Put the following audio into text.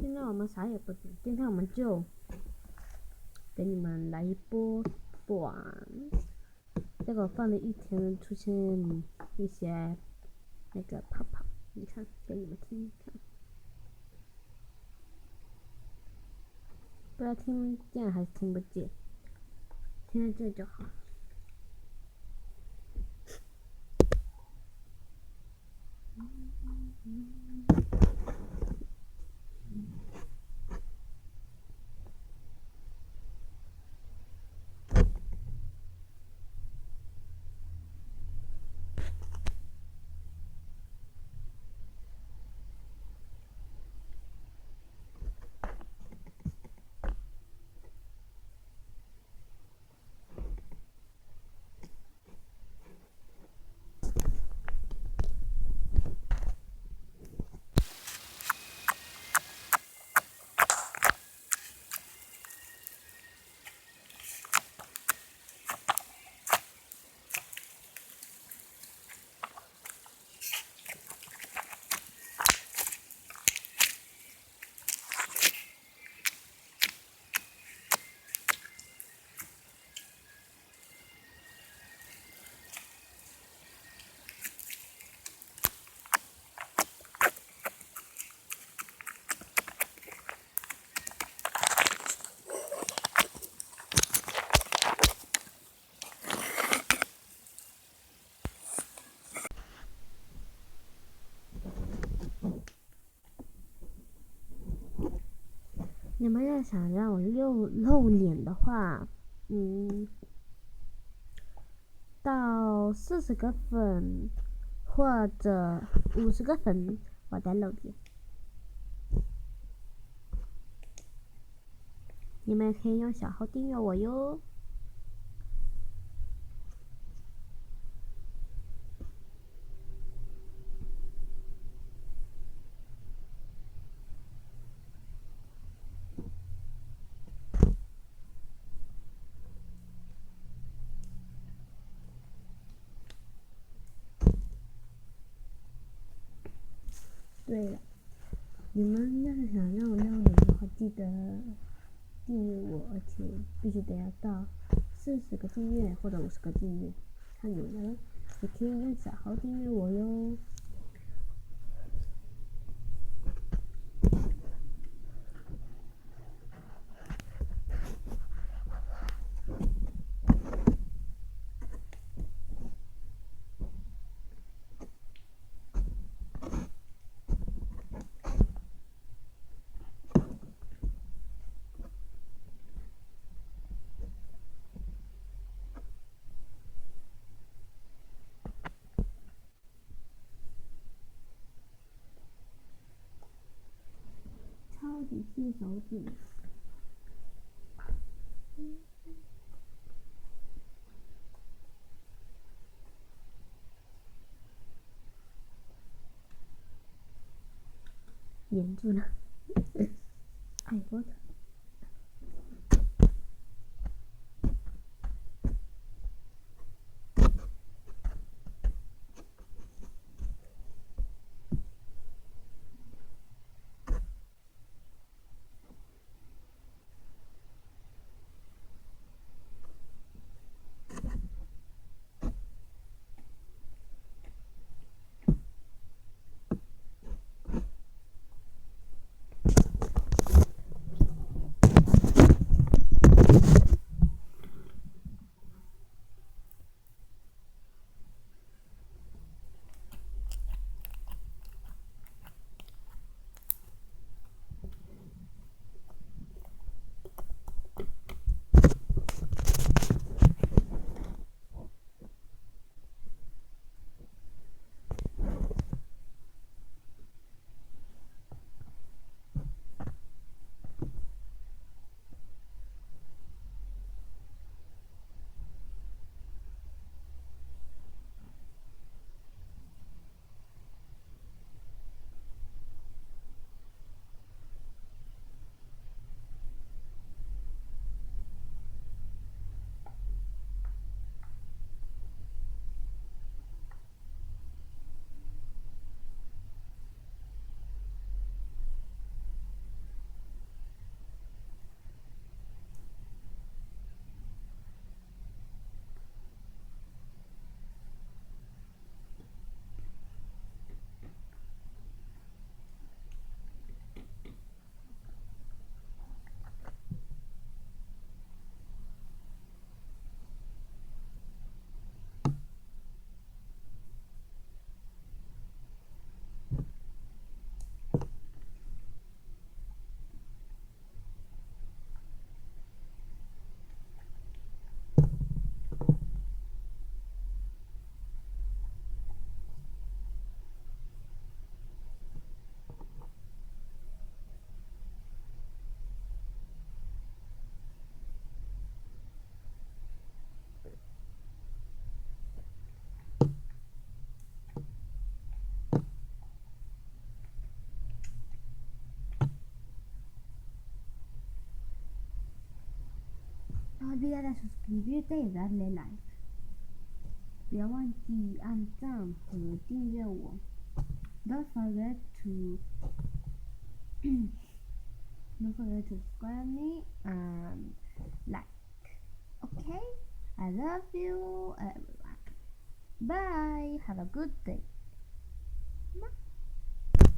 今天我们啥也不讲，今天我们就给你们来一波短。这个放了一天，出现一些那个泡泡，你看，给你们听看，不知道听见还是听不见，听得见就好。你们要想让我露脸的话，到40个粉或者50个粉，我再露脸。你们可以用小号订阅我哟。对了，你们要是想让我露脸的话，记得订阅我，而且必须得要到40个订阅或者50个订阅，看你们了。也可以用小号订阅我哟。超级细手指。黏住了，哎我的。No olvides suscribirte y darle like. 不要忘记按赞和订阅我。Don't forget to don't forget to subscribe me and like. Okay? I love you everyone. Bye. Have a good day.